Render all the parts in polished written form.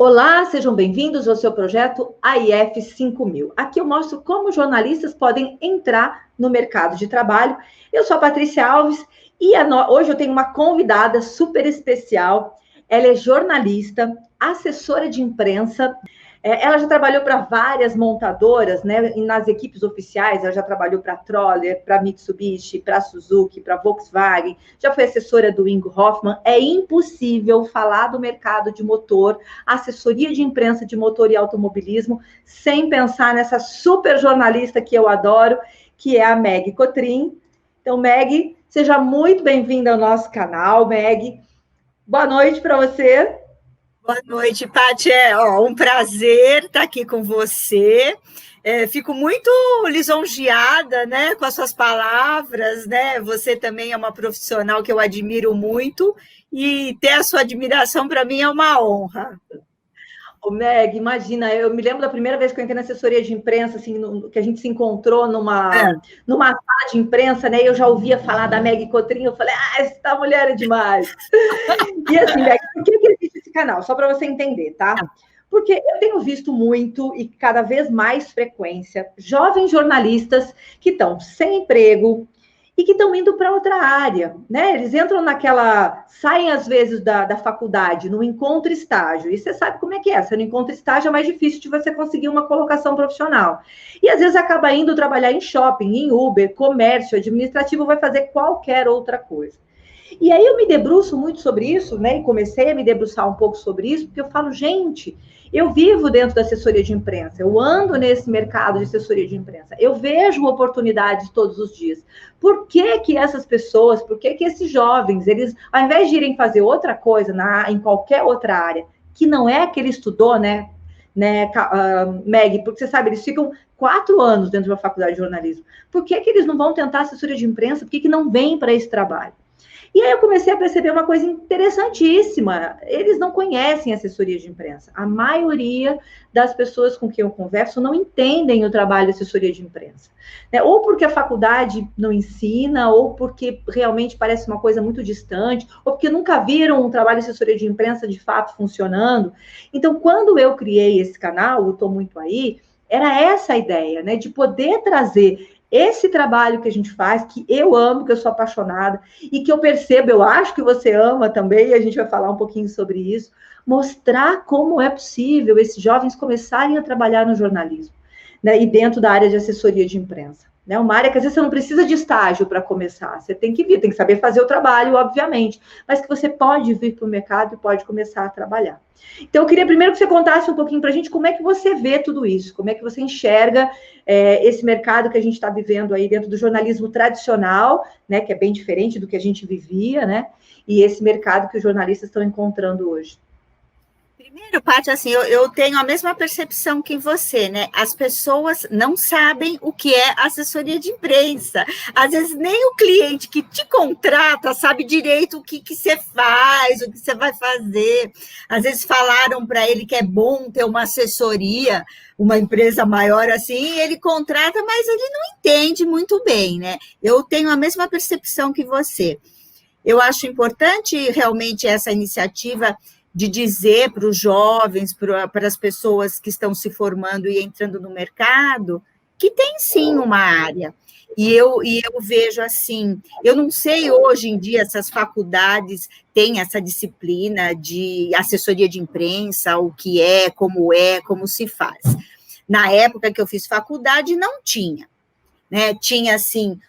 Olá, sejam bem-vindos ao seu projeto AIF 5000. Aqui eu mostro como jornalistas podem entrar no mercado de trabalho. Eu sou a Patrícia Alves e hoje eu tenho uma convidada super especial. Ela é jornalista, assessora de imprensa. Ela já trabalhou para várias montadoras, né? Nas equipes oficiais, ela já trabalhou para Troller, para Mitsubishi, para Suzuki, para Volkswagen, já foi assessora do Ingo Hoffmann. É impossível falar do mercado de motor, assessoria de imprensa de motor e automobilismo, sem pensar nessa super jornalista que eu adoro, que é a Meg Cotrim. Então, Meg, seja muito bem-vinda ao nosso canal, Meg. Boa noite para você. Boa noite, Paty. Um prazer estar aqui com você. Fico muito lisonjeada, né, com as suas palavras, né? Você também é uma profissional que eu admiro muito e ter a sua admiração para mim é uma honra. Ô, Meg, imagina, eu me lembro da primeira vez que eu entrei na assessoria de imprensa, assim, que a gente se encontrou numa sala de imprensa, né? E eu já ouvia falar da Meg Cotrim, eu falei, essa mulher é demais. E assim, Meg, por que existe esse canal? Só para você entender, tá? Porque eu tenho visto muito e cada vez mais frequência jovens jornalistas que estão sem emprego e que estão indo para outra área, né? Eles entram saem às vezes da faculdade, no encontro estágio, e você sabe como é que é, você não encontra estágio é mais difícil de você conseguir uma colocação profissional. E às vezes acaba indo trabalhar em shopping, em Uber, comércio, administrativo, vai fazer qualquer outra coisa. E aí eu me debruço muito sobre isso, né? E comecei a me debruçar um pouco sobre isso, porque eu falo, gente, eu vivo dentro da assessoria de imprensa, eu ando nesse mercado de assessoria de imprensa, eu vejo oportunidades todos os dias. Por que essas pessoas, por que esses jovens, eles, ao invés de irem fazer outra coisa em qualquer outra área, que não é a que ele estudou, né, Meg, porque você sabe, eles ficam 4 anos dentro de uma faculdade de jornalismo. Por que eles não vão tentar assessoria de imprensa? Por que não vêm para esse trabalho? E aí eu comecei a perceber uma coisa interessantíssima. Eles não conhecem assessoria de imprensa. A maioria das pessoas com quem eu converso não entendem o trabalho de assessoria de imprensa. Né? Ou porque a faculdade não ensina, ou porque realmente parece uma coisa muito distante, ou porque nunca viram um trabalho de assessoria de imprensa de fato funcionando. Então, quando eu criei esse canal, o Tô Muito Aí, era essa a ideia, né? De poder trazer esse trabalho que a gente faz, que eu amo, que eu sou apaixonada, e que eu percebo, eu acho que você ama também, e a gente vai falar um pouquinho sobre isso, mostrar como é possível esses jovens começarem a trabalhar no jornalismo, né, e dentro da área de assessoria de imprensa. Né, uma área que às vezes você não precisa de estágio para começar, você tem que vir, tem que saber fazer o trabalho, obviamente, mas que você pode vir para o mercado e pode começar a trabalhar. Então, eu queria primeiro que você contasse um pouquinho para a gente como é que você vê tudo isso, como é que você enxerga esse mercado que a gente está vivendo aí dentro do jornalismo tradicional, né, que é bem diferente do que a gente vivia, né, e esse mercado que os jornalistas estão encontrando hoje. Primeiro, Paty, assim, eu tenho a mesma percepção que você, né? As pessoas não sabem o que é assessoria de imprensa. Às vezes, nem o cliente que te contrata sabe direito o que você faz, o que você vai fazer. Às vezes, falaram para ele que é bom ter uma assessoria, uma empresa maior assim, e ele contrata, mas ele não entende muito bem, né? Eu tenho a mesma percepção que você. Eu acho importante realmente essa iniciativa de dizer para os jovens, para as pessoas que estão se formando e entrando no mercado, que tem sim uma área. E eu vejo assim, eu não sei hoje em dia se as faculdades têm essa disciplina de assessoria de imprensa, o que é, como se faz. Na época que eu fiz faculdade, não tinha. Né? Tinha, assim,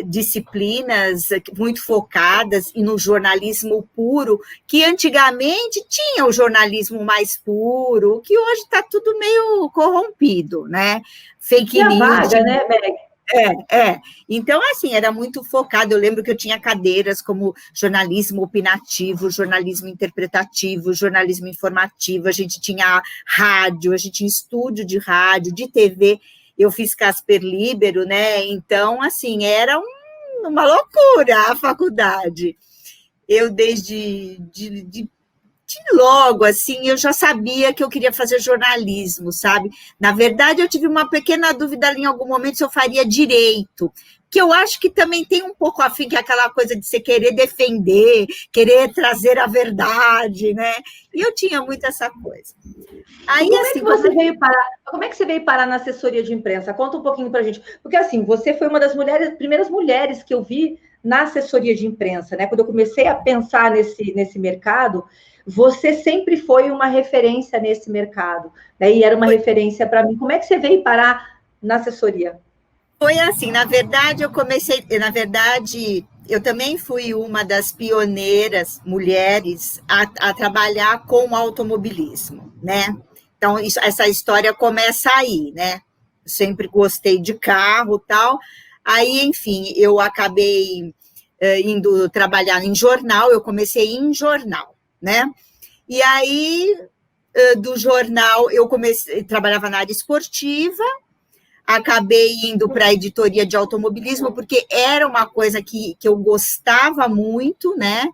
disciplinas muito focadas e no jornalismo puro, que antigamente tinha o jornalismo mais puro, que hoje está tudo meio corrompido, né? Fake news. Vaga, né, Meg? Então, assim, era muito focado. Eu lembro que eu tinha cadeiras como jornalismo opinativo, jornalismo interpretativo, jornalismo informativo, a gente tinha rádio, a gente tinha estúdio de rádio, de TV. Eu fiz Casper Líbero, né? Então, assim, era uma loucura a faculdade. Eu, desde logo, assim, eu já sabia que eu queria fazer jornalismo, sabe? Na verdade, eu tive uma pequena dúvida ali em algum momento se eu faria direito, que eu acho que também tem um pouco afim, que é aquela coisa de você querer defender, querer trazer a verdade, né? E eu tinha muito essa coisa. Aí, como assim, como é que você veio parar na assessoria de imprensa? Conta um pouquinho pra gente. Porque, assim, você foi uma das primeiras mulheres que eu vi na assessoria de imprensa, né? Quando eu comecei a pensar nesse mercado, você sempre foi uma referência nesse mercado, né? E era uma referência para mim. Como é que você veio parar na assessoria? Foi assim, na verdade, eu também fui uma das pioneiras mulheres a trabalhar com automobilismo, né? Então, essa história começa aí, né? Sempre gostei de carro e tal. Aí, enfim, eu acabei indo trabalhar em jornal, eu comecei em jornal, né? E aí, do jornal, trabalhava na área esportiva, acabei indo para a editoria de automobilismo, porque era uma coisa que eu gostava muito, né?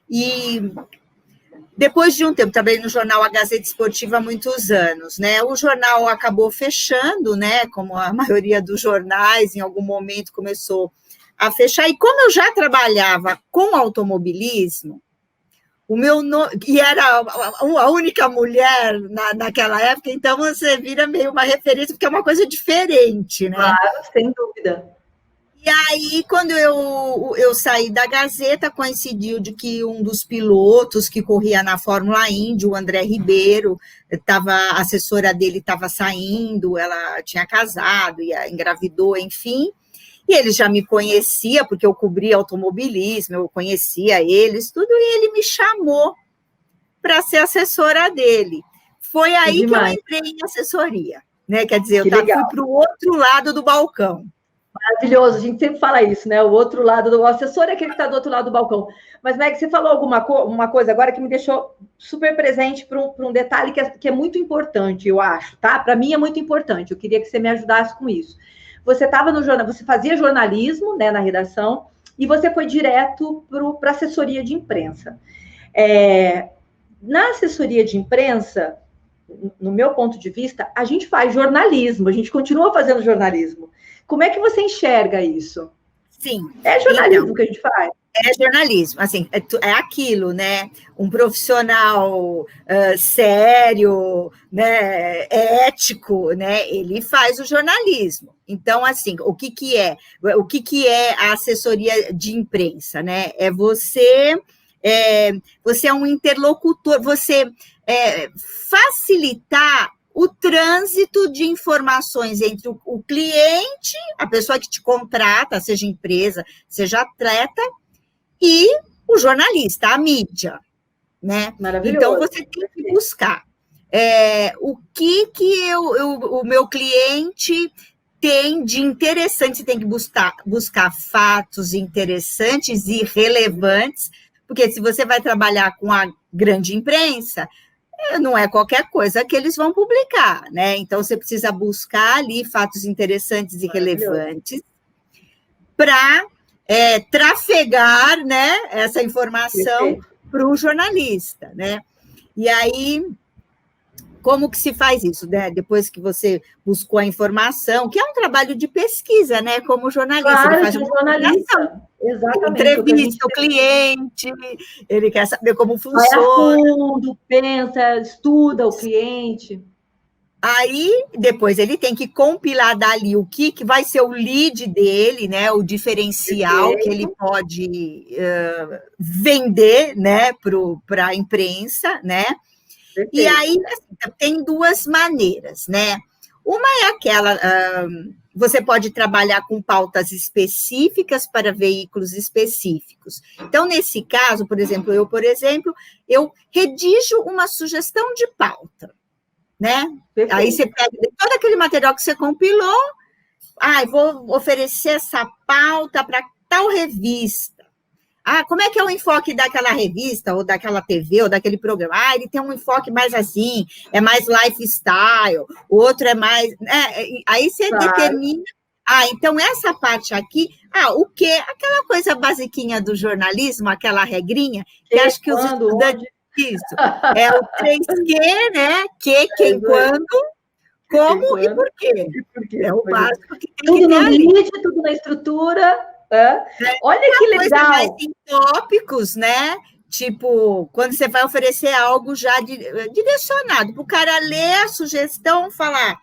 E depois de um tempo, trabalhei no jornal A Gazeta Esportiva há muitos anos, né? O jornal acabou fechando, né? Como a maioria dos jornais, em algum momento começou a fechar. E como eu já trabalhava com automobilismo, e era a única mulher naquela época, então você vira meio uma referência, porque é uma coisa diferente, né? Claro, sem dúvida. E aí, quando eu saí da Gazeta, coincidiu de que um dos pilotos que corria na Fórmula Indy, o André Ribeiro, a assessora dele estava saindo, ela tinha casado, engravidou, enfim, e ele já me conhecia, porque eu cobria automobilismo, eu conhecia eles, tudo, e ele me chamou para ser assessora dele. Foi aí que eu entrei em assessoria, né? Quer dizer, eu fui para o outro lado do balcão. Maravilhoso, a gente sempre fala isso, né? O outro lado do assessor é aquele que está do outro lado do balcão. Mas, Meg, você falou uma coisa agora que me deixou super presente para um detalhe que é muito importante, eu acho, tá? Para mim é muito importante. Eu queria que você me ajudasse com isso. Você estava no jornal, você fazia jornalismo, né, na redação, e você foi direto para a assessoria de imprensa. Na assessoria de imprensa, no meu ponto de vista, a gente faz jornalismo, a gente continua fazendo jornalismo. Como é que você enxerga isso? Sim. É jornalismo então, que a gente faz? É jornalismo, assim, é aquilo, né? Um profissional sério, né? Ético, né? Ele faz o jornalismo. Então, assim, o que é a assessoria de imprensa, né? Você é um interlocutor, você facilitar o trânsito de informações entre o cliente, a pessoa que te contrata, seja empresa, seja atleta, e o jornalista, a mídia, né? Então, você tem que buscar o que o meu cliente tem de interessante, você tem que buscar fatos interessantes e relevantes, porque se você vai trabalhar com a grande imprensa, não é qualquer coisa que eles vão publicar, né? Então, você precisa buscar ali fatos interessantes e relevantes para trafegar, né, essa informação para o jornalista, né? E aí, como que se faz isso, né? Depois que você buscou a informação, que é um trabalho de pesquisa, né? Como jornalista, claro, ele faz uma jornalista. Exatamente. Entrevista o cliente, ele quer saber como funciona. Vai a fundo, pensa, estuda o cliente. Aí, depois, ele tem que compilar dali o que vai ser o lead dele, né? O diferencial que ele pode vender, né? Para a imprensa, né? Perfeito. E aí, assim, tem duas maneiras, né? Uma é aquela... você pode trabalhar com pautas específicas para veículos específicos. Então, nesse caso, por exemplo, eu redijo uma sugestão de pauta, né? Perfeito. Aí você pega todo aquele material que você compilou, vou oferecer essa pauta para tal revista. Como é que é o enfoque daquela revista, ou daquela TV, ou daquele programa? Ele tem um enfoque mais assim, é mais lifestyle, o outro é mais... aí você determina... então essa parte aqui... o quê? Aquela coisa basiquinha do jornalismo, aquela regrinha, que acho que os estudantes... Isso. É o 3Q, né? Que, quem, quando, como e por quê. É o básico que tem tudo que ter no ali. lead, tudo na estrutura. Olha que legal. Mais em tópicos, né? Tipo, quando você vai oferecer algo já direcionado, para o cara ler a sugestão, falar,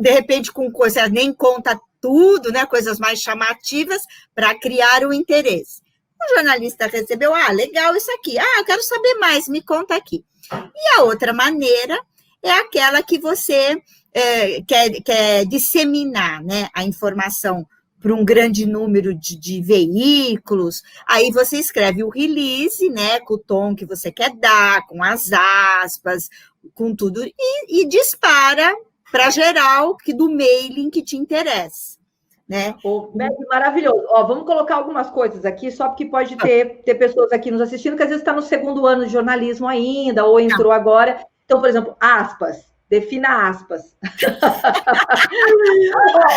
de repente, com coisas, nem conta tudo, né? Coisas mais chamativas, para criar o interesse. O jornalista recebeu, legal isso aqui. Eu quero saber mais, me conta aqui. E a outra maneira é aquela que você quer disseminar, né, a informação para um grande número de veículos, aí você escreve o release, né, com o tom que você quer dar, com as aspas, com tudo, e dispara para geral que do mailing que te interessa. Né? Maravilhoso. Vamos colocar algumas coisas aqui, só porque pode ter pessoas aqui nos assistindo que às vezes está no segundo ano de jornalismo ainda, ou entrou agora. Então, por exemplo, aspas. Defina aspas.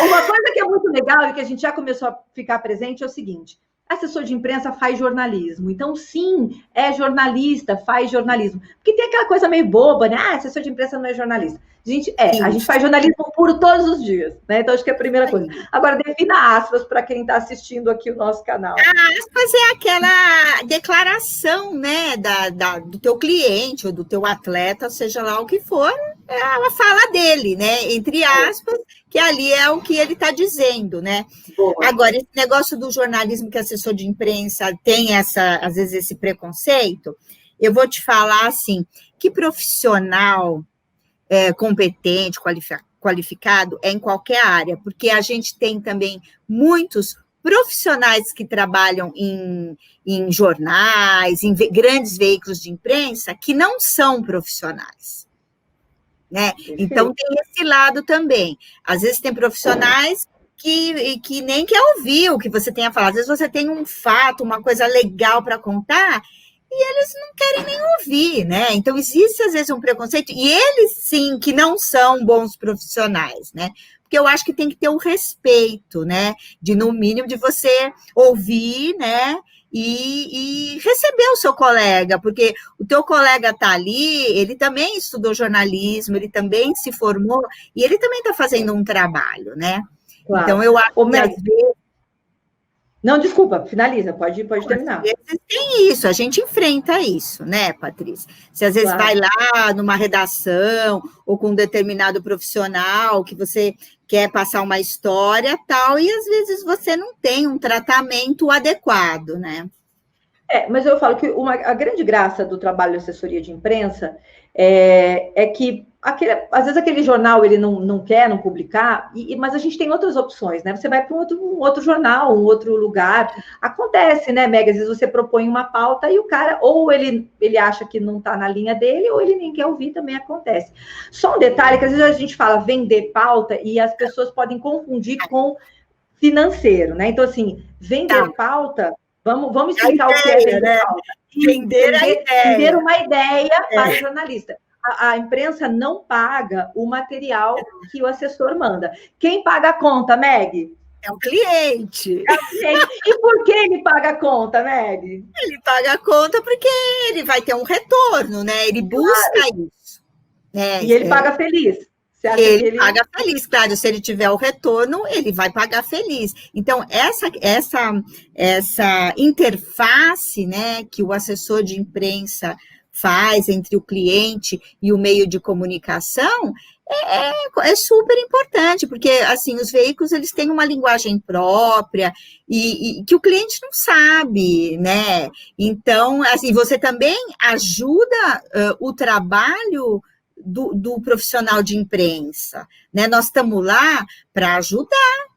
Uma coisa que é muito legal e que a gente já começou a ficar presente é o seguinte: assessor de imprensa faz jornalismo. Então, sim, é jornalista, faz jornalismo. Porque tem aquela coisa meio boba, né? Assessor de imprensa não é jornalista. A gente faz jornalismo puro todos os dias, né? Então, acho que é a primeira coisa. Agora, defina aspas para quem está assistindo aqui o nosso canal. Aspas é aquela declaração, né, do teu cliente ou do teu atleta, seja lá o que for, ela fala dele, né? Entre aspas, que ali é o que ele está dizendo, né? Boa. Agora, esse negócio do jornalismo que assessor de imprensa tem às vezes, esse preconceito, eu vou te falar assim, que profissional competente, qualificado em qualquer área, porque a gente tem também muitos profissionais que trabalham em jornais, em grandes veículos de imprensa, que não são profissionais. Né? Então, tem esse lado também. Às vezes, tem profissionais que nem quer ouvir o que você tem a falar. Às vezes, você tem um fato, uma coisa legal para contar, e eles não querem nem ouvir, né? Então, existe, às vezes, um preconceito, e eles, sim, que não são bons profissionais, né? Porque eu acho que tem que ter um respeito, né? No mínimo, de você ouvir, né? E receber o seu colega, porque o teu colega está ali, ele também estudou jornalismo, ele também se formou, e ele também está fazendo um trabalho, né? Claro. Então, eu acho que, às vezes... Não, desculpa, finaliza, pode terminar. Às vezes tem isso, a gente enfrenta isso, né, Patrícia? Você às vezes vai lá numa redação ou com um determinado profissional que você quer passar uma história tal, e às vezes você não tem um tratamento adequado, né? Mas eu falo que a grande graça do trabalho de assessoria de imprensa é que às vezes aquele jornal ele não quer não publicar, mas a gente tem outras opções, né? Você vai para um outro jornal, um outro lugar. Acontece, né, Meg? Às vezes você propõe uma pauta e o cara, ou ele acha que não está na linha dele, ou ele nem quer ouvir, também acontece. Só um detalhe, que às vezes a gente fala vender pauta e as pessoas podem confundir com financeiro, né? Então, assim, vender pauta... Vamos explicar o que é vender, né? Vender uma ideia para o jornalista. A imprensa não paga o material que o assessor manda. Quem paga a conta, Meg? É o cliente. E por que ele paga a conta, Meg? Ele paga a conta porque ele vai ter um retorno, né? Ele busca isso. E ele paga feliz. Ele paga feliz, claro, se ele tiver o retorno, ele vai pagar feliz. Então, essa interface, né, que o assessor de imprensa faz entre o cliente e o meio de comunicação é super importante, porque, assim, os veículos, eles têm uma linguagem própria e que o cliente não sabe, né? Então, assim, você também ajuda o trabalho do profissional de imprensa, né? Nós estamos lá para ajudar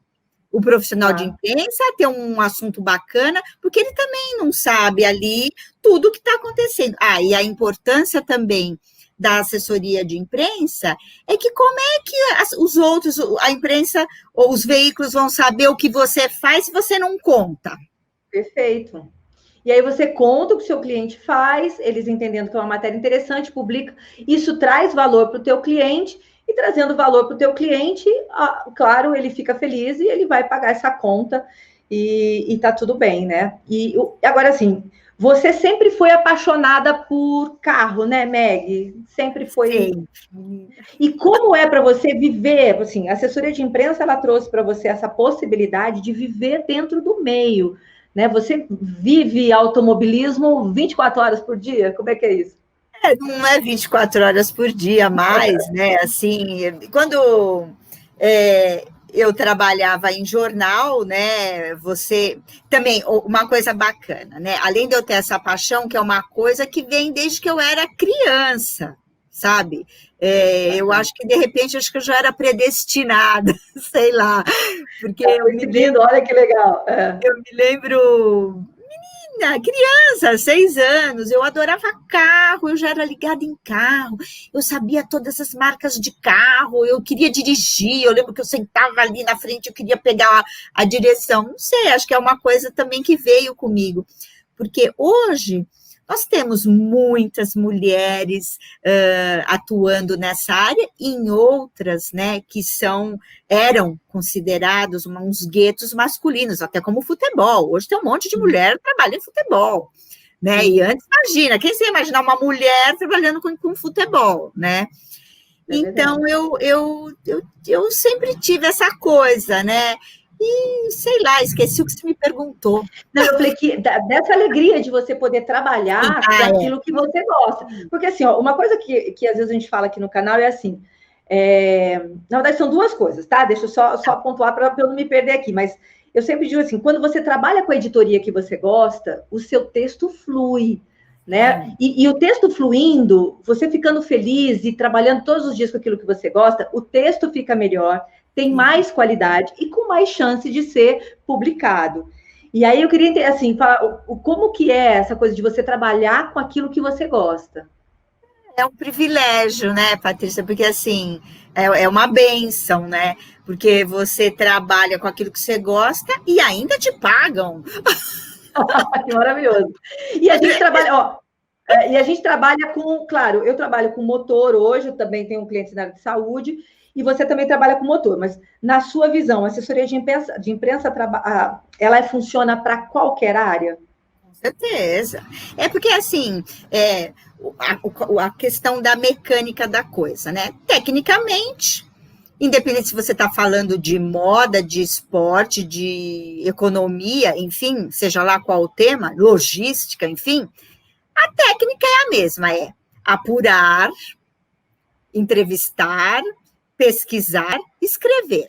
o profissional de imprensa a ter um assunto bacana, porque ele também não sabe ali tudo o que está acontecendo. E a importância também da assessoria de imprensa é que como é que os outros, a imprensa ou os veículos vão saber o que você faz se você não conta? Perfeito. E aí você conta o que o seu cliente faz, eles entendendo que é uma matéria interessante, publica. Isso traz valor para o teu cliente, e trazendo valor para o teu cliente, claro, ele fica feliz e ele vai pagar essa conta e tá tudo bem, né? E agora, assim, Você sempre foi apaixonada por carro, né, Meg? Sempre foi. Sim. E como é para você viver? Assim, a assessoria de imprensa ela trouxe para você essa possibilidade de viver dentro do meio, né? Você vive automobilismo 24 horas por dia? Como é que é isso? Não é 24 horas por dia mais, né? Assim, quando eu trabalhava em jornal, né? Você também uma coisa bacana, né? Além de eu ter essa paixão, que é uma coisa que vem desde que eu era criança, sabe? Eu acho que de repente acho que eu já era predestinada, sei lá, porque Coincidindo, olha que legal. eu me lembro criança, 6 anos, eu adorava carro, eu já era ligada em carro, eu sabia todas as marcas de carro, eu queria dirigir, eu lembro que eu sentava ali na frente, eu queria pegar a direção, não sei, acho que é uma coisa também que veio comigo, porque hoje nós temos muitas mulheres atuando nessa área, e em outras, né, que eram considerados uns guetos masculinos, até como futebol. Hoje tem um monte de mulher trabalhando em futebol, né? E antes, imagina, quem se ia imaginar uma mulher trabalhando com futebol, né? Então, eu sempre tive essa coisa, né? E, sei lá, esqueci o que você me perguntou. Não, eu falei que dessa alegria de você poder trabalhar com aquilo que você gosta. Porque, assim, ó, uma coisa que às vezes a gente fala aqui no canal é assim, na verdade são duas coisas, tá? Deixa eu só pontuar para eu não me perder aqui, mas eu sempre digo assim, quando você trabalha com a editoria que você gosta, o seu texto flui, né? E o texto fluindo, você ficando feliz e trabalhando todos os dias com aquilo que você gosta, o texto fica melhor, tem mais qualidade e com mais chance de ser publicado. E aí eu queria entender, assim, como que é essa coisa de você trabalhar com aquilo que você gosta? É um privilégio, né, Patrícia? Porque, assim, é uma bênção, né? Porque você trabalha com aquilo que você gosta e ainda te pagam. Que maravilhoso. E a gente trabalha, ó, e a gente trabalha com, claro, eu trabalho com motor hoje, eu também tenho um cliente na área de saúde, e você também trabalha com motor, mas na sua visão, a assessoria de imprensa ela funciona para qualquer área? Com certeza. É porque, assim, a questão da mecânica da coisa, né? Tecnicamente, independente se você está falando de moda, de esporte, de economia, enfim, seja lá qual o tema, logística, enfim, a técnica é a mesma, é apurar, entrevistar, pesquisar, escrever.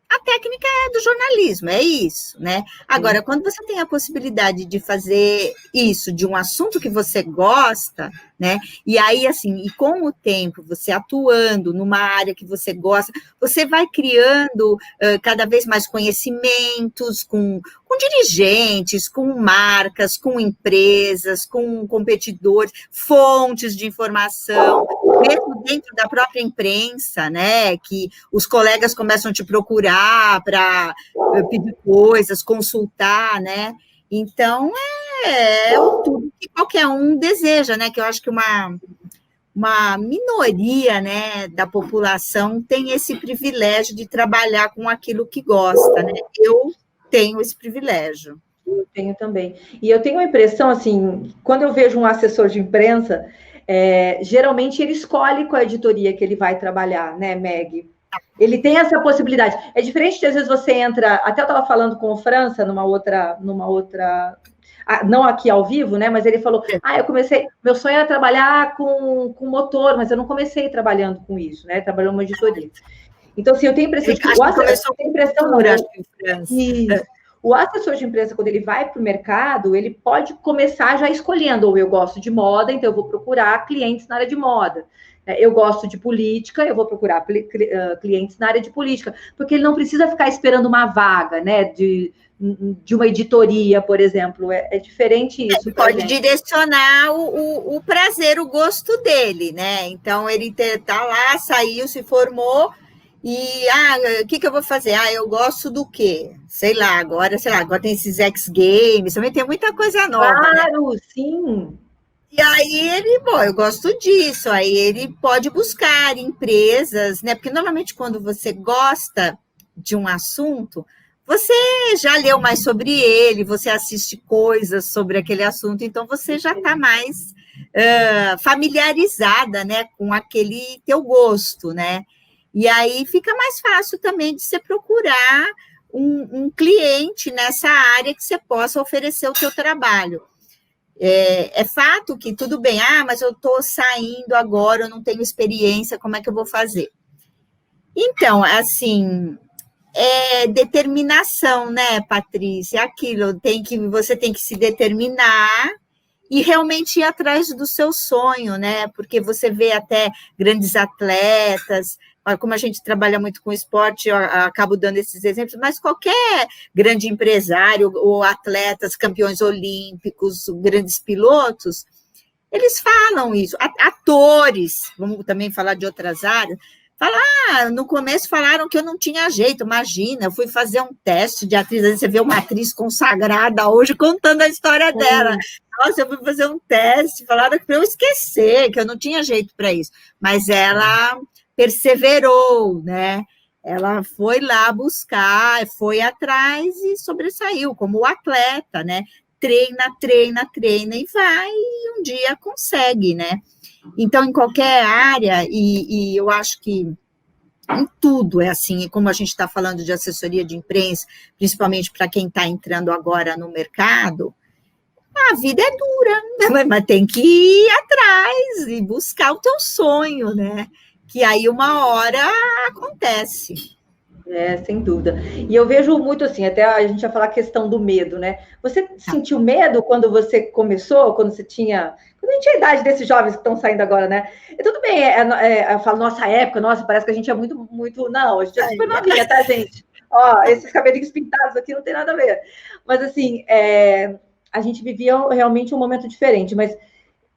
A técnica é do jornalismo, é isso, né? Agora, quando você tem a possibilidade de fazer isso, de um assunto que você gosta, né? E aí, assim, e com o tempo, você atuando numa área que você gosta, você vai criando cada vez mais conhecimentos com dirigentes, com marcas, com empresas, com competidores, fontes de informação, mesmo dentro da própria imprensa, né? Que os colegas começam a te procurar para pedir coisas, consultar, né? Então, tudo que qualquer um deseja, né? Que eu acho que uma minoria, né, da população tem esse privilégio de trabalhar com aquilo que gosta, né? Eu tenho esse privilégio. Eu tenho também. E eu tenho a impressão, assim, quando eu vejo um assessor de imprensa, geralmente ele escolhe qual editoria que ele vai trabalhar, né, Meg? Ele tem essa possibilidade. É diferente de, às vezes, você entra... Até eu estava falando com o França numa outra... Não aqui ao vivo, né? Mas ele falou, eu comecei... Meu sonho era trabalhar com motor, mas eu não comecei trabalhando com isso, né? Trabalhando uma editoria. Então, assim, eu tenho a impressão de que... O assessor de imprensa, quando ele vai para o mercado, ele pode começar já escolhendo, ou eu gosto de moda, então eu vou procurar clientes na área de moda. Eu gosto de política, eu vou procurar clientes na área de política, porque ele não precisa ficar esperando uma vaga, né, de uma editoria, por exemplo. É diferente isso. Pode direcionar o prazer, o gosto dele, né? Então, ele tá lá, saiu, se formou, e, o que eu vou fazer? Eu gosto do quê? Agora tem esses X Games, também tem muita coisa nova. Claro, né? Sim. E aí eu gosto disso, aí ele pode buscar empresas, né? Porque normalmente quando você gosta de um assunto, você já leu mais sobre ele, você assiste coisas sobre aquele assunto, então você já está mais familiarizada, né, com aquele teu gosto, né? E aí fica mais fácil também de você procurar um cliente nessa área que você possa oferecer o teu trabalho. É fato que tudo bem, mas eu estou saindo agora, eu não tenho experiência, como é que eu vou fazer? Então, assim, determinação, né, Patrícia? Aquilo, você tem que se determinar e realmente ir atrás do seu sonho, né? Porque você vê até grandes atletas, como a gente trabalha muito com esporte, eu acabo dando esses exemplos, mas qualquer grande empresário ou atletas, campeões olímpicos, grandes pilotos, eles falam isso. Atores, vamos também falar de outras áreas, no começo falaram que eu não tinha jeito, imagina, eu fui fazer um teste de atriz, aí você vê uma atriz consagrada hoje contando a história dela. Nossa, eu fui fazer um teste, falaram para eu esquecer, que eu não tinha jeito para isso. Mas ela perseverou, né? Ela foi lá buscar, foi atrás e sobressaiu, como o atleta, né? Treina e vai, e um dia consegue, né? Então, em qualquer área, e eu acho que em tudo é assim, e como a gente está falando de assessoria de imprensa, principalmente para quem está entrando agora no mercado, a vida é dura, mas tem que ir atrás e buscar o teu sonho, né? Que aí uma hora acontece. Sem dúvida. E eu vejo muito assim, até a gente vai falar a questão do medo, né? Você sentiu medo quando você começou, quando a gente tinha a idade desses jovens que estão saindo agora, né? E tudo bem, eu falo, nossa época, nossa, parece que a gente é muito, muito... Não, a gente é super novinha, tá, gente? Ó, esses cabelinhos pintados aqui não tem nada a ver. Mas, assim, a gente vivia realmente um momento diferente, mas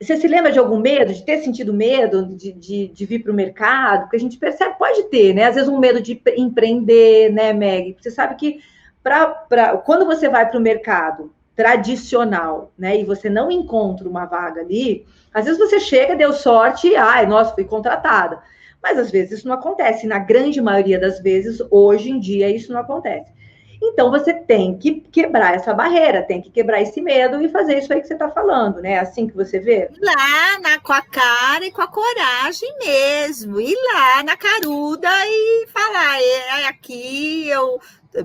você se lembra de algum medo, de ter sentido medo de vir para o mercado? Porque a gente percebe, pode ter, né? Às vezes um medo de empreender, né, Meg? Você sabe que quando você vai para o mercado tradicional, né, e você não encontra uma vaga ali, às vezes você chega, deu sorte, e, nossa, fui contratada. Mas às vezes isso não acontece. Na grande maioria das vezes, hoje em dia, isso não acontece. Então, você tem que quebrar essa barreira, tem que quebrar esse medo e fazer isso aí que você está falando, né? É assim que você vê? Lá, com a cara e com a coragem mesmo. Ir lá na caruda e falar, aqui eu...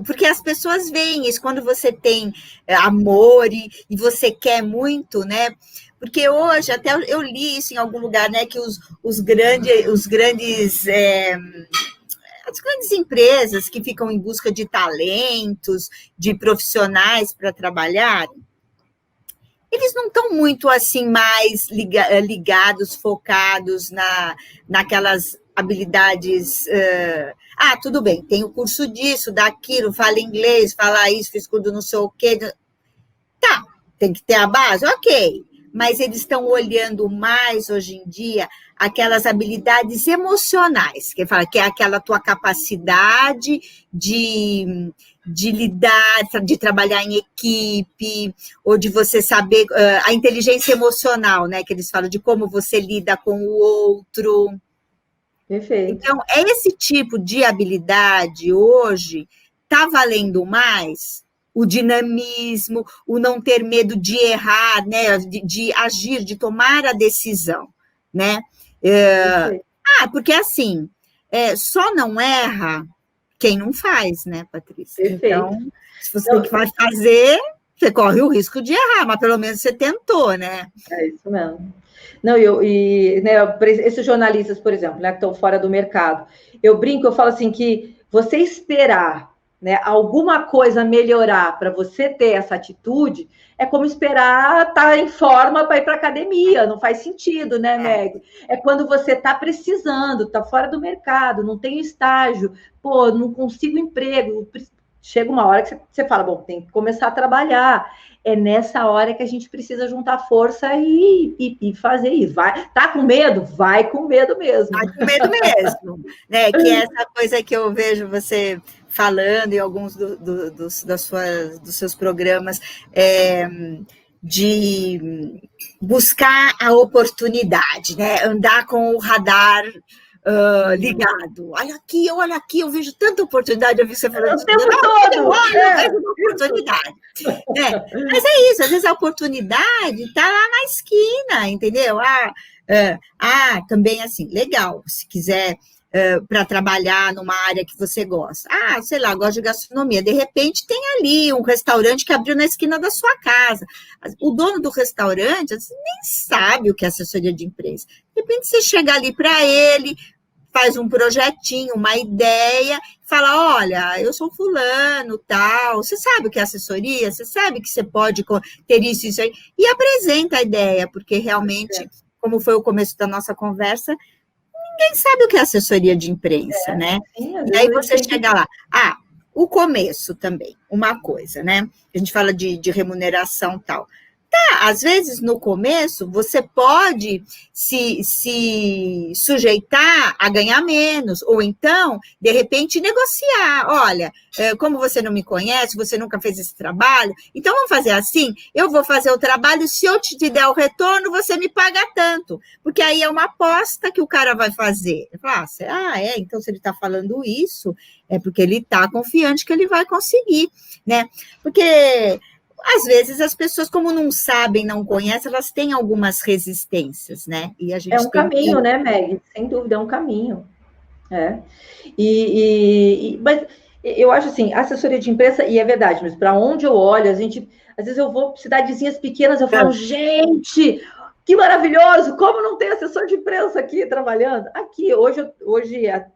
Porque as pessoas veem isso, quando você tem amor e você quer muito, né? Porque hoje, até eu li isso em algum lugar, né? Que as grandes empresas que ficam em busca de talentos, de profissionais para trabalhar, eles não estão muito assim mais ligados, focados naquelas habilidades. Tudo bem, tem o curso disso, daquilo, fala inglês, fala isso, fiz curso não sei o quê. Tá, tem que ter a base, ok. Mas eles estão olhando mais hoje em dia aquelas habilidades emocionais, que é aquela tua capacidade de lidar, de trabalhar em equipe, ou de você saber a inteligência emocional, né? Que eles falam de como você lida com o outro. Perfeito. Então, esse tipo de habilidade hoje está valendo mais. O dinamismo, o não ter medo de errar, né? De agir, de tomar a decisão, né? Porque assim, só não erra quem não faz, né, Patrícia? Perfeito. Então, se você vai fazer, você corre o risco de errar, mas pelo menos você tentou, né? É isso mesmo. Não, né, esses jornalistas, por exemplo, né, que estão fora do mercado, eu brinco, eu falo assim, que você esperar, né, alguma coisa melhorar para você ter essa atitude, é como esperar estar em forma para ir para academia, não faz sentido, né, Meg? É quando você está precisando, está fora do mercado, não tem estágio, não consigo emprego, chega uma hora que você fala, bom, tem que começar a trabalhar. É nessa hora que a gente precisa juntar força e fazer isso. Tá com medo? Vai com medo mesmo. Vai com medo mesmo. Né? Que é essa coisa que eu vejo você falando em alguns dos seus programas, de buscar a oportunidade, né? Andar com o radar ligado. Olha aqui, eu vejo tanta oportunidade, eu vi você falando o tempo todo. Eu vejo uma oportunidade. Mas é isso, às vezes a oportunidade está lá na esquina, entendeu? Também assim, legal, se quiser para trabalhar numa área que você gosta. Sei lá, gosto de gastronomia. De repente tem ali um restaurante que abriu na esquina da sua casa. O dono do restaurante nem sabe o que é assessoria de imprensa. De repente você chega ali para ele, faz um projetinho, uma ideia, fala, olha, eu sou fulano, tal, você sabe o que é assessoria? Você sabe que você pode ter isso aí? E apresenta a ideia, porque realmente, como foi o começo da nossa conversa, ninguém sabe o que é assessoria de imprensa, né? Sim, e aí você chega lá. O começo também, uma coisa, né? A gente fala de remuneração e tal. Às vezes, no começo, você pode se sujeitar a ganhar menos, ou então, de repente, negociar. Olha, como você não me conhece, você nunca fez esse trabalho, então vamos fazer assim, eu vou fazer o trabalho, se eu te der o retorno, você me paga tanto, porque aí é uma aposta que o cara vai fazer. Então se ele está falando isso, é porque ele está confiante que ele vai conseguir, né? Porque às vezes as pessoas, como não sabem, não conhecem, elas têm algumas resistências, né? E a gente é um caminho, né, Meg? Sem dúvida, é um caminho. Mas eu acho assim, assessoria de imprensa, e é verdade, mas para onde eu olho, às vezes eu vou cidadezinhas pequenas, eu falo, gente, que maravilhoso, como não tem assessor de imprensa aqui trabalhando? Aqui, hoje,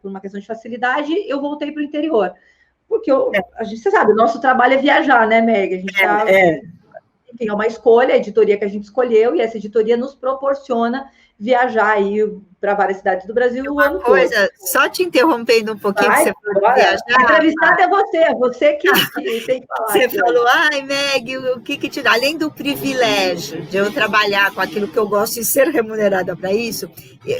por uma questão de facilidade, eu voltei para o interior. Porque você sabe, o nosso trabalho é viajar, né, Meg? A gente enfim, é uma escolha, a editoria que a gente escolheu, e essa editoria nos proporciona viajar aí para várias cidades do Brasil o ano todo. Só te interrompendo um pouquinho, você falou viajar. A entrevistada é você que tem que falar. Você falou, Meg, o que te dá? Além do privilégio de eu trabalhar com aquilo que eu gosto e ser remunerada para isso,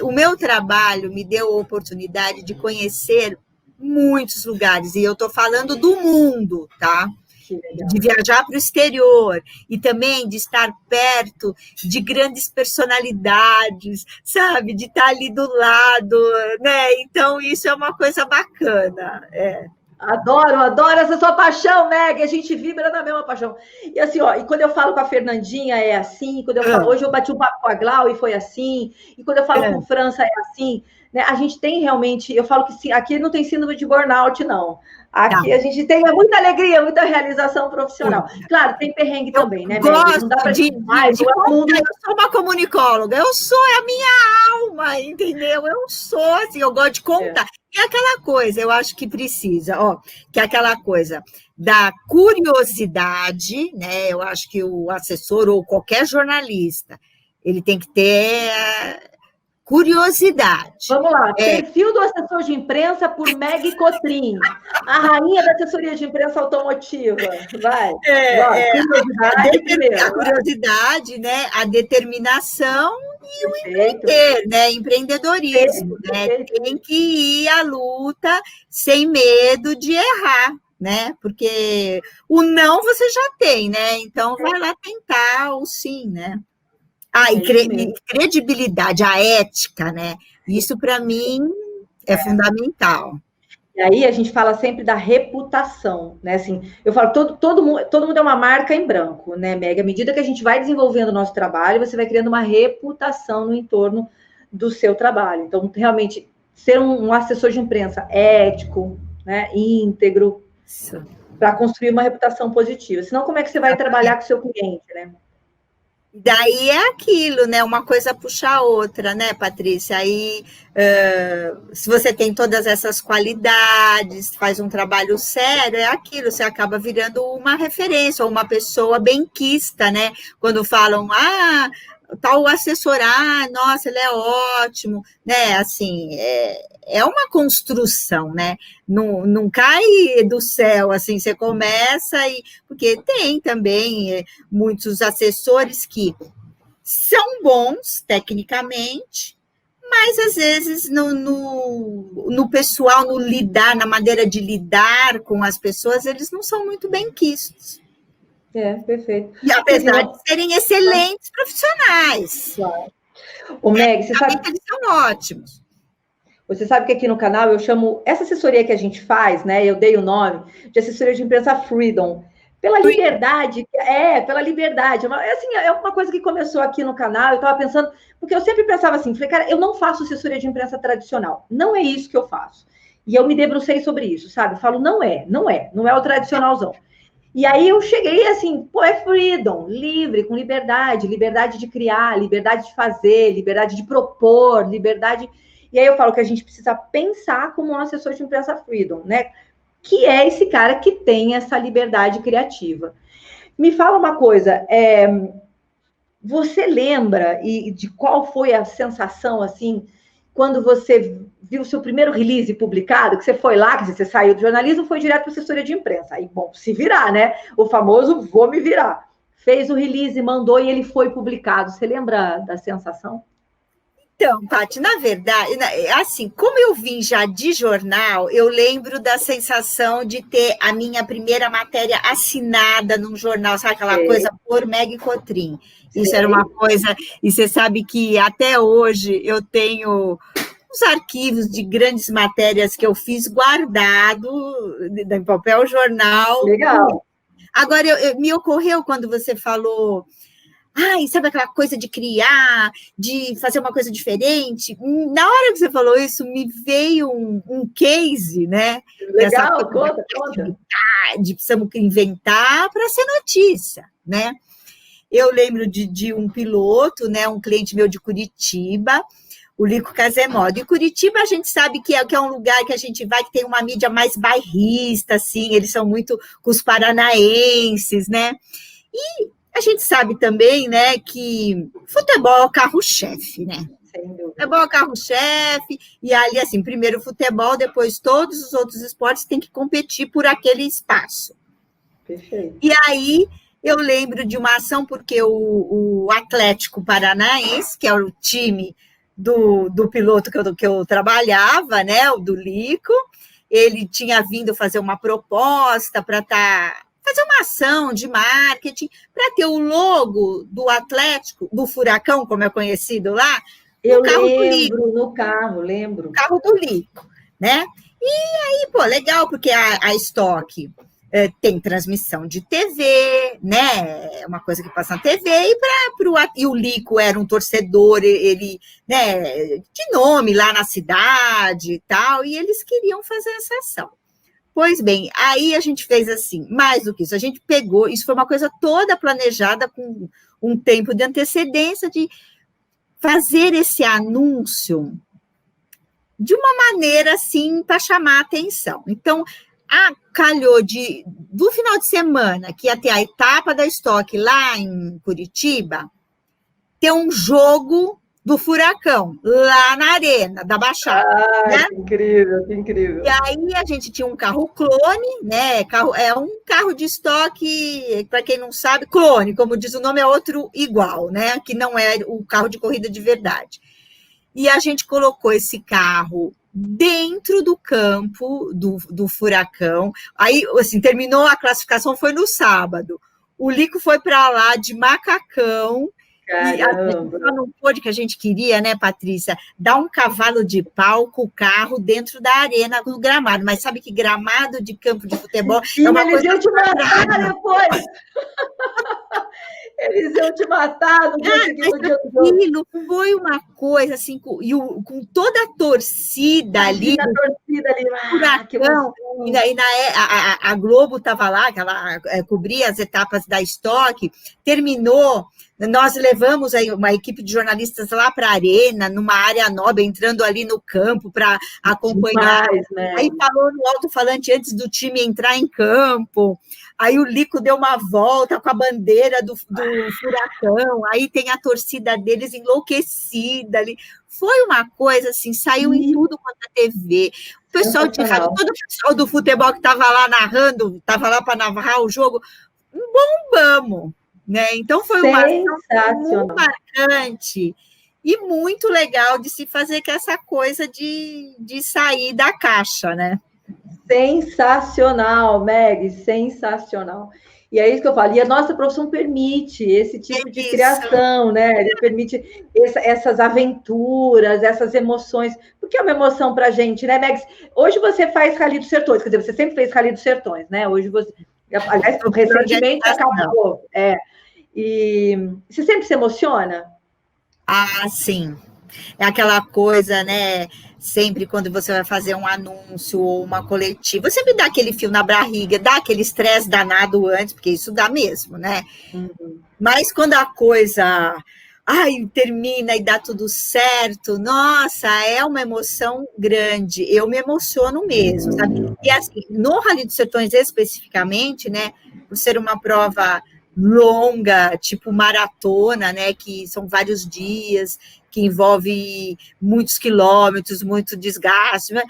o meu trabalho me deu a oportunidade de conhecer muitos lugares, e eu estou falando do mundo, tá? De viajar para o exterior e também de estar perto de grandes personalidades, sabe? De estar ali do lado, né? Então, isso é uma coisa bacana. Adoro essa sua paixão, Meg. A gente vibra na mesma paixão. E assim, e quando eu falo com a Fernandinha é assim, quando eu falo, hoje eu bati um papo com a Glau e foi assim, e quando eu falo com França é assim, né? A gente tem realmente, eu falo que sim, aqui não tem síndrome de burnout, não. Aqui a gente tem muita alegria, muita realização profissional. Claro, tem perrengue também, né, Meg? Não dá pra gente mais. Eu sou uma comunicóloga, é a minha alma, entendeu? Eu sou assim, eu gosto de contar. E aquela coisa, eu acho que precisa, que é aquela coisa da curiosidade, né? Eu acho que o assessor ou qualquer jornalista, ele tem que ter curiosidade. Vamos lá, perfil do assessor de imprensa por Meg Cotrim, a rainha da assessoria de imprensa automotiva. Vai. A curiosidade, né? A determinação e o empreender, né? Empreendedorismo, né? Tem que ir à luta sem medo de errar, né? Porque o não você já tem, né? Então vai lá tentar o sim, né? E credibilidade, a ética, né? Isso, para mim, é fundamental. E aí a gente fala sempre da reputação, né? Assim, eu falo, todo mundo é uma marca em branco, né, Meg? À medida que a gente vai desenvolvendo o nosso trabalho, você vai criando uma reputação no entorno do seu trabalho. Então, realmente, ser um assessor de imprensa ético, né, íntegro, para construir uma reputação positiva. Senão, como é que você vai trabalhar com o seu cliente, né? Daí é aquilo, né? Uma coisa puxa a outra, né, Patrícia? Aí, se você tem todas essas qualidades, faz um trabalho sério, é aquilo, você acaba virando uma referência, ou uma pessoa benquista, né? Quando falam, tal assessor, nossa, ele é ótimo, né? Assim, é uma construção, né? Não cai do céu, assim, você começa porque tem também muitos assessores que são bons tecnicamente, mas às vezes no pessoal, na maneira de lidar com as pessoas, eles não são muito benquistos. Perfeito. E apesar de serem excelentes profissionais. Claro. Meg, você sabe que eles são ótimos. Você sabe que aqui no canal eu chamo essa assessoria que a gente faz, né? Eu dei o nome de assessoria de imprensa Freedom. Pela liberdade, pela liberdade. É uma coisa que começou aqui no canal, eu estava pensando, porque eu sempre pensava assim, falei, cara, eu não faço assessoria de imprensa tradicional, não é isso que eu faço. E eu me debrucei sobre isso, sabe? Eu falo, não é o tradicionalzão. E aí eu cheguei assim, pô, é freedom, livre, com liberdade, liberdade de criar, liberdade de fazer, liberdade de propor, liberdade... E aí eu falo que a gente precisa pensar como um assessor de imprensa freedom, né? Que é esse cara que tem essa liberdade criativa. Me fala uma coisa, você lembra de qual foi a sensação, assim, quando você viu o seu primeiro release publicado, que você foi lá, quer dizer, você saiu do jornalismo, foi direto para a assessoria de imprensa. Aí, bom, se virar, né? O famoso vou me virar. Fez o release, mandou e ele foi publicado. Você lembra da sensação? Então, Paty, na verdade, assim, como eu vim já de jornal, eu lembro da sensação de ter a minha primeira matéria assinada num jornal, sabe aquela coisa por Meg Cotrim. Isso era uma coisa, e você sabe que até hoje eu tenho os arquivos de grandes matérias que eu fiz guardado em papel jornal. Legal. Agora, me ocorreu quando você falou... Ai, sabe aquela coisa de criar, de fazer uma coisa diferente? Na hora que você falou isso, me veio um case, né? Legal, conta. Precisamos inventar para ser notícia, né? Eu lembro de um piloto, né? Um cliente meu de Curitiba, o Lico Casemodo. E Curitiba a gente sabe que é um lugar que a gente vai, que tem uma mídia mais bairrista, assim, eles são muito com os paranaenses, né? E a gente sabe também, né, que futebol é o carro-chefe, né? Futebol é o carro-chefe, e ali, assim, primeiro futebol, depois todos os outros esportes têm que competir por aquele espaço. Perfeito. E aí, eu lembro de uma ação, porque o Atlético Paranaense, que é o time do piloto que eu trabalhava, né, o do Lico, ele tinha vindo fazer uma proposta para fazer uma ação de marketing para ter o logo do Atlético, do Furacão, como é conhecido lá, eu lembro no carro, lembro. O carro do Lico, né? E aí, pô, legal, porque a Stock tem transmissão de TV, né? É uma coisa que passa na TV, e o Lico era um torcedor, ele, né, de nome lá na cidade e tal, e eles queriam fazer essa ação. Pois bem, aí a gente fez assim, mais do que isso, a gente pegou, isso foi uma coisa toda planejada com um tempo de antecedência, de fazer esse anúncio de uma maneira, assim, para chamar a atenção. Então, calhou do final de semana, que ia ter a etapa da Stock lá em Curitiba, ter um jogo do Furacão, lá na Arena da Baixada. Né? Que incrível, que incrível. E aí a gente tinha um carro clone, né? É um carro de estoque, para quem não sabe, clone, como diz o nome, é outro igual, né? Que não é o carro de corrida de verdade. E a gente colocou esse carro dentro do campo do Furacão. Aí, assim, terminou a classificação, foi no sábado. O Lico foi para lá de macacão. E a gente não pôde, que a gente queria, né, Patrícia, dar um cavalo de pau com o carro dentro da arena do gramado. Mas sabe que gramado de campo de futebol é uma coisa... Eles iam te matar depois! Eles iam te matar no dia seguinte do jogo. Foi uma coisa assim, com toda a torcida ali. A torcida ali, Furacão. A Globo estava lá, que ela cobria as etapas da Stock, terminou. Nós levamos aí uma equipe de jornalistas lá para a arena, numa área nobre, entrando ali no campo para acompanhar. Demais, né? Aí falou no alto-falante antes do time entrar em campo. Aí o Lico deu uma volta com a bandeira do Furacão. Aí tem a torcida deles enlouquecida ali. Foi uma coisa assim, saiu em tudo quanto a TV. O pessoal de rádio, todo o pessoal do futebol que estava lá narrando, estava lá para narrar o jogo, bombamos. Né? Então, foi uma ação muito marcante e muito legal de se fazer com essa coisa de sair da caixa, né? Sensacional, Meg, sensacional. E é isso que eu falo. E a nossa profissão permite esse tipo de criação, né? Ele permite essas aventuras, essas emoções. Porque é uma emoção para a gente, né, Megs? Hoje você faz Rally dos Sertões, quer dizer, você sempre fez Rally dos Sertões, né? Hoje você. Aliás, recentemente acabou. E você sempre se emociona? Ah, sim. É aquela coisa, né? Sempre quando você vai fazer um anúncio ou uma coletiva, sempre dá aquele fio na barriga, dá aquele estresse danado antes, porque isso dá mesmo, né? Mas quando a coisa termina e dá tudo certo, nossa, é uma emoção grande. Eu me emociono mesmo, sabe? E assim, no Rally dos Sertões especificamente, né? Por ser uma prova longa, tipo maratona, né? Que são vários dias, que envolve muitos quilômetros, muito desgaste. Né?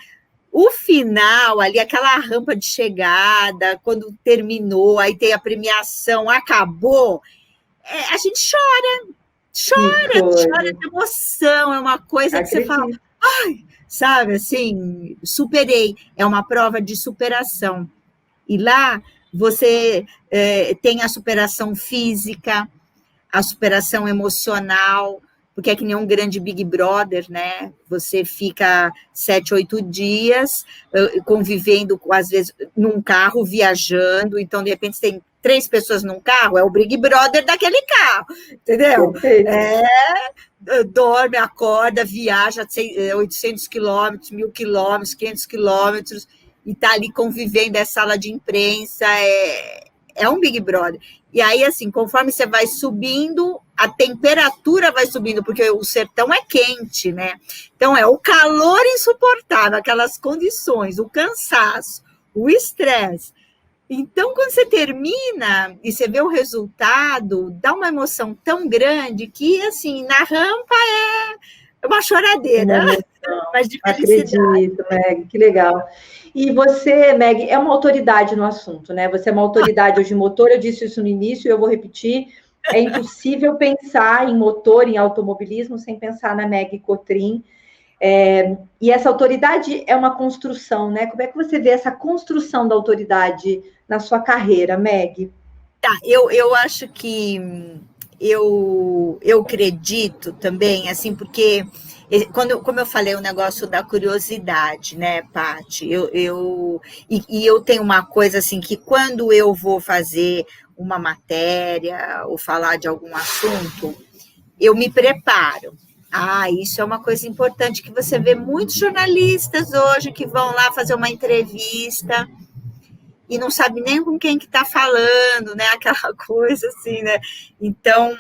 O final, ali, aquela rampa de chegada, quando terminou, aí tem a premiação, acabou, a gente chora de emoção, é uma coisa que você fala, sabe, assim, superei, é uma prova de superação. E lá você tem a superação física, a superação emocional, porque é que nem um grande Big Brother, né? Você fica 7, 8 dias convivendo, às vezes, num carro, viajando, então, de repente, você tem 3 pessoas num carro, é o Big Brother daquele carro, entendeu? Dorme, acorda, viaja 800 quilômetros, 1.000 quilômetros, 500 quilômetros, e está ali convivendo, é sala de imprensa, é um Big Brother. E aí, assim, conforme você vai subindo, a temperatura vai subindo, porque o sertão é quente, né? Então, é o calor insuportável, aquelas condições, o cansaço, o estresse. Então, quando você termina e você vê o resultado, dá uma emoção tão grande que, assim, na rampa é uma choradeira. Mas de felicidade. Acredito, Meg, que legal. E você, Meg, é uma autoridade no assunto, né? Você é uma autoridade hoje em motor, eu disse isso no início e eu vou repetir. É impossível pensar em motor, em automobilismo, sem pensar na Meg Cotrim. E essa autoridade é uma construção, né? Como é que você vê essa construção da autoridade na sua carreira, Meg? Tá, eu acho que eu acredito também, assim, porque como eu falei, o negócio da curiosidade, né, Paty? E eu tenho uma coisa assim que quando eu vou fazer uma matéria ou falar de algum assunto, eu me preparo. Isso é uma coisa importante que você vê muitos jornalistas hoje que vão lá fazer uma entrevista e não sabe nem com quem que está falando, né? Aquela coisa assim, né? Então,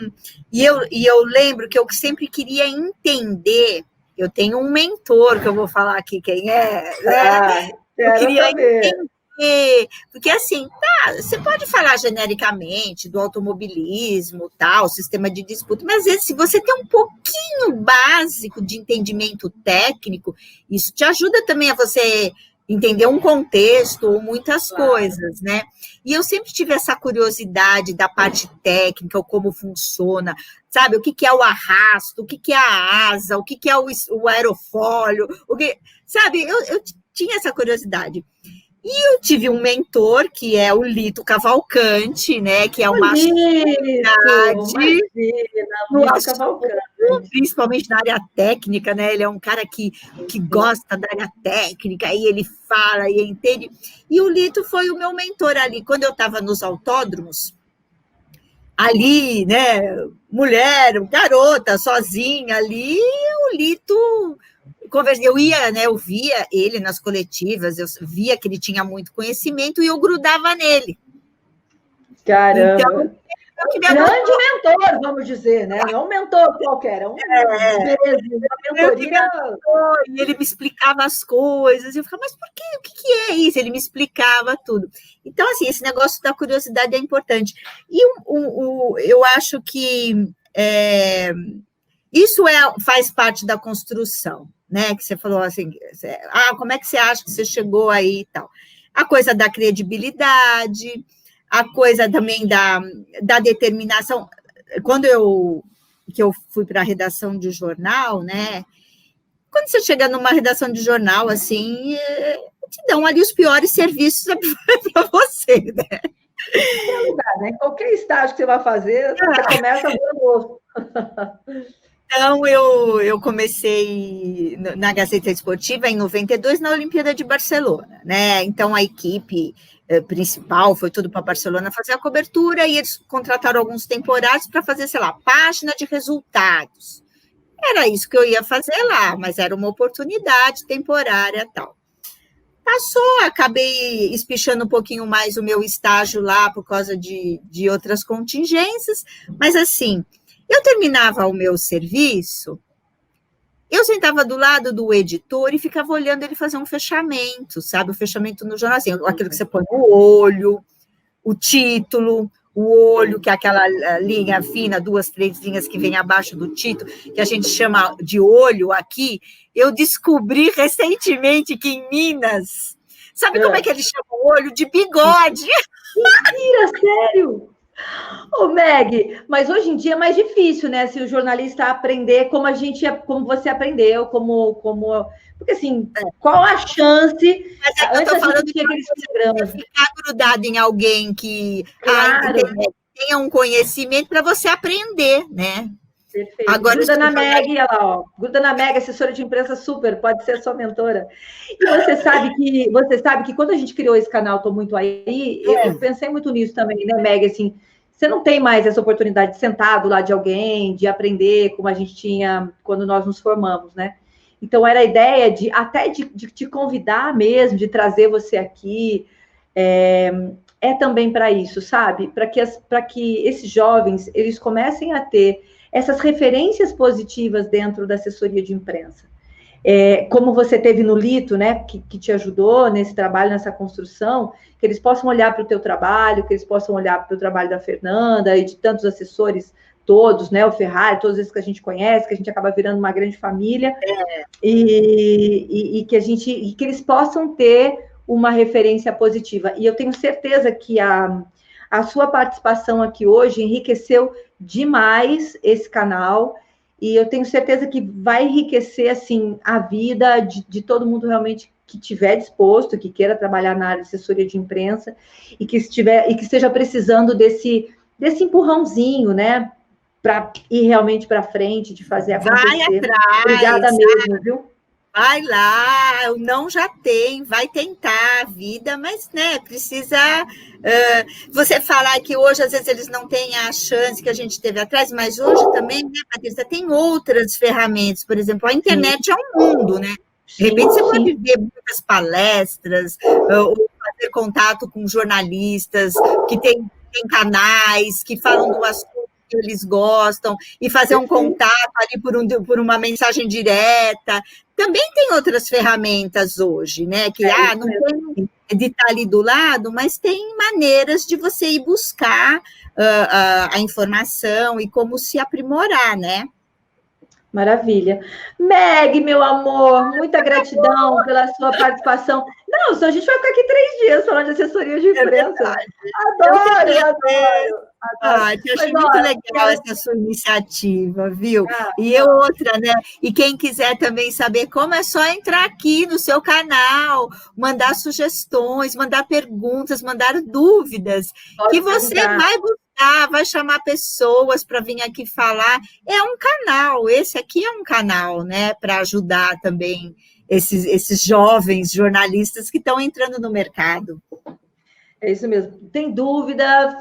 e eu lembro que eu sempre queria entender, eu tenho um mentor, que eu vou falar aqui quem é, né? Eu queria entender, porque assim, você pode falar genericamente do automobilismo, tal, sistema de disputa, mas às vezes, se você tem um pouquinho básico de entendimento técnico, isso te ajuda também a você entender um contexto ou muitas coisas, né? E eu sempre tive essa curiosidade da parte técnica, ou como funciona, sabe? O que é o arrasto, o que é a asa, o que é o aerofólio, sabe? Eu tinha essa curiosidade. E eu tive um mentor, que é o Lito Cavalcante, né? Que é uma principalmente na área técnica, né? Ele é um cara que gosta da área técnica, e ele fala e entende. E o Lito foi o meu mentor ali. Quando eu estava nos autódromos, ali, né? Mulher, garota, sozinha ali, o Lito... Eu ia, né? Eu via ele nas coletivas, eu via que ele tinha muito conhecimento e eu grudava nele. Caramba! Então, grande mentor, vamos dizer, né? Não é um mentor qualquer, é um mentoria. E ele me explicava as coisas, e eu ficava, mas por quê? O que é isso? Ele me explicava tudo. Então, assim, esse negócio da curiosidade é importante. E eu acho que isso faz parte da construção, né? Que você falou assim, como é que você acha que você chegou aí e tal? A coisa da credibilidade, a coisa também da determinação. Quando eu fui para a redação de jornal, né? Quando você chega numa redação de jornal, assim, te dão ali os piores serviços para você, né? Qualquer lugar, né? Qualquer estágio que você vai fazer, você começa voando. Então, eu comecei na Gazeta Esportiva em 92, na Olimpíada de Barcelona, né? Então, a equipe principal foi tudo para Barcelona fazer a cobertura e eles contrataram alguns temporários para fazer, sei lá, página de resultados. Era isso que eu ia fazer lá, mas era uma oportunidade temporária e tal. Passou, acabei espichando um pouquinho mais o meu estágio lá por causa de outras contingências, mas assim, eu terminava o meu serviço, eu sentava do lado do editor e ficava olhando ele fazer um fechamento, sabe? O fechamento no jornal, assim, aquilo que você põe no olho, o título, o olho, que é aquela linha fina, 2, 3 linhas que vem abaixo do título, que a gente chama de olho aqui. Eu descobri recentemente que em Minas, sabe como é que eles chamam o olho? De bigode. Mentira, sério? Ô, Meg, mas hoje em dia é mais difícil, né? Se o jornalista aprender como você aprendeu, porque assim, qual a chance? Mas é que eu tô falando de ficar grudado em alguém que tenha um conhecimento para você aprender, né? Perfeito. Agora, gruda na Meg, olha lá, ó. Gruda na Meg, assessora de imprensa super, pode ser sua mentora. E você sabe que quando a gente criou esse canal Tô Muito Aí, eu pensei muito nisso também, né, Meg? Assim, você não tem mais essa oportunidade de sentar do lado de alguém, de aprender como a gente tinha quando nós nos formamos, né? Então, era a ideia de te convidar mesmo, de trazer você aqui. É também para isso, sabe? Para que esses jovens eles comecem a ter essas referências positivas dentro da assessoria de imprensa. Como você teve no Lito, né, que te ajudou nesse trabalho, nessa construção, que eles possam olhar para o teu trabalho, que eles possam olhar para o trabalho da Fernanda e de tantos assessores todos, né, o Ferrari, todos esses que a gente conhece, que a gente acaba virando uma grande família, e que eles possam ter uma referência positiva. E eu tenho certeza que a sua participação aqui hoje enriqueceu demais esse canal, e eu tenho certeza que vai enriquecer, assim, a vida de todo mundo realmente que estiver disposto, que queira trabalhar na área de assessoria de imprensa, e que esteja precisando desse empurrãozinho, né, para ir realmente para frente, de fazer acontecer. Vai atrás. Obrigada mesmo, viu? Vai lá, o não já tem, vai tentar a vida, mas, né, precisa... você falar que hoje, às vezes, eles não têm a chance que a gente teve atrás, mas hoje também, né, Patrícia, tem outras ferramentas, por exemplo, a internet é um mundo, né? De repente, você pode ver muitas palestras, ou fazer contato com jornalistas que têm canais, que falam do assunto que eles gostam, e fazer um contato ali por uma mensagem direta. Também tem outras ferramentas hoje, né? Que não tem de estar ali do lado, mas tem maneiras de você ir buscar a informação e como se aprimorar, né? Maravilha. Meg, meu amor, muita gratidão pela sua participação. Não, só a gente vai ficar aqui 3 dias falando de assessoria de imprensa. Adoro. Eu achei muito legal essa sua iniciativa, viu? E outra, né? E quem quiser também saber como, é só entrar aqui no seu canal, mandar sugestões, mandar perguntas, mandar dúvidas, que você vai buscar, vai chamar pessoas para vir aqui falar. É um canal, esse aqui é um canal, né? Para ajudar também esses jovens jornalistas que estão entrando no mercado. É isso mesmo. Tem dúvida?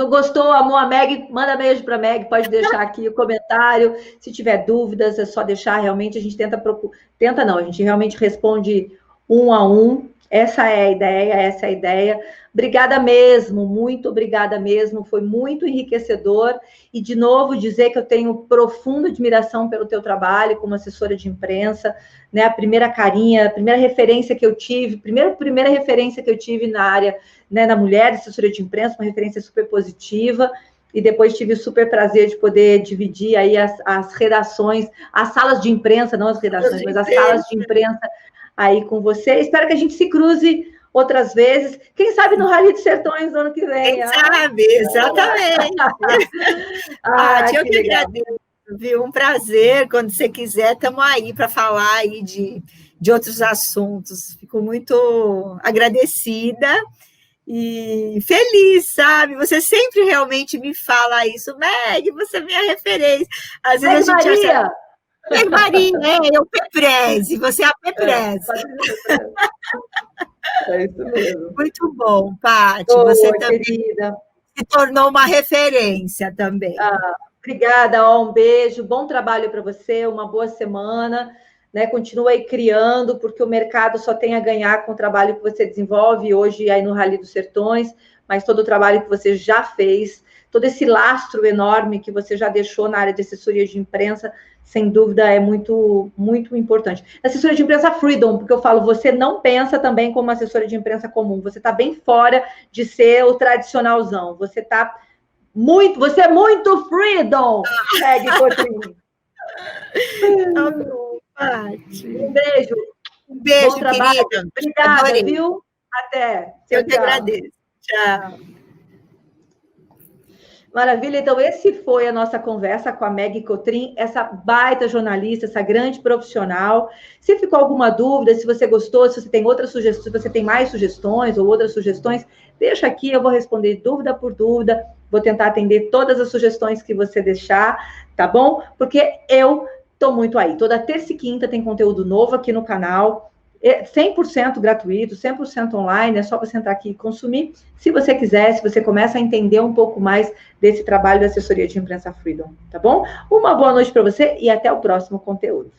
Gostou? Amou a Meg? Manda beijo para a Meg. Pode deixar aqui o comentário. Se tiver dúvidas, é só deixar. Realmente a gente a gente realmente responde 1 a 1. Essa é a ideia. Obrigada mesmo, muito obrigada mesmo. Foi muito enriquecedor. E, de novo, dizer que eu tenho profunda admiração pelo teu trabalho como assessora de imprensa, né? A primeira referência que eu tive, primeira referência que eu tive na área, né, na mulher, assessoria de imprensa, uma referência super positiva, e depois tive o super prazer de poder dividir aí as redações, as salas de imprensa, não as redações, mas as salas de imprensa aí com você. Espero que a gente se cruze outras vezes, quem sabe no Rally dos Sertões no ano que vem. Quem sabe, exatamente. Eu que agradeço, viu? Um prazer, quando você quiser, estamos aí para falar aí de outros assuntos. Fico muito agradecida E feliz, sabe? Você sempre realmente me fala isso, Meg, você é minha referência. Às vezes a gente Maria! acha, Meg Maria, eu Peprese, você é a Peprese. É isso mesmo. Muito bom, Paty. Boa, Você também querida. se tornou uma referência também. Obrigada, um beijo, bom trabalho para você, uma boa semana, né? Continua aí criando, porque o mercado só tem a ganhar com o trabalho que você desenvolve hoje aí no Rally dos Sertões, mas todo o trabalho que você já fez, todo esse lastro enorme que você já deixou na área de assessoria de imprensa, sem dúvida é muito, muito importante. Assessoria de imprensa Freedom, porque eu falo, você não pensa também como assessora de imprensa comum, você está bem fora de ser o tradicionalzão, você é muito Freedom, Meg Cotrim. Tá bom, Paty. Um beijo. Um beijo, bom trabalho. querida. Obrigada, Adorei. viu? Até. Eu que agradeço. Tchau. Maravilha, então esse foi a nossa conversa com a Meg Cotrim, essa baita jornalista, essa grande profissional. Se ficou alguma dúvida, se você gostou, se você tem outras sugestões, se você tem mais sugestões ou outras sugestões, deixa aqui, eu vou responder dúvida por dúvida, vou tentar atender todas as sugestões que você deixar, tá bom? Porque eu estou muito aí. Toda terça e quinta tem conteúdo novo aqui no canal, 100% gratuito, 100% online, é só você entrar aqui e consumir. Se você quiser, se você começa a entender um pouco mais desse trabalho da assessoria de imprensa Freedom, tá bom? Uma boa noite para você e até o próximo conteúdo.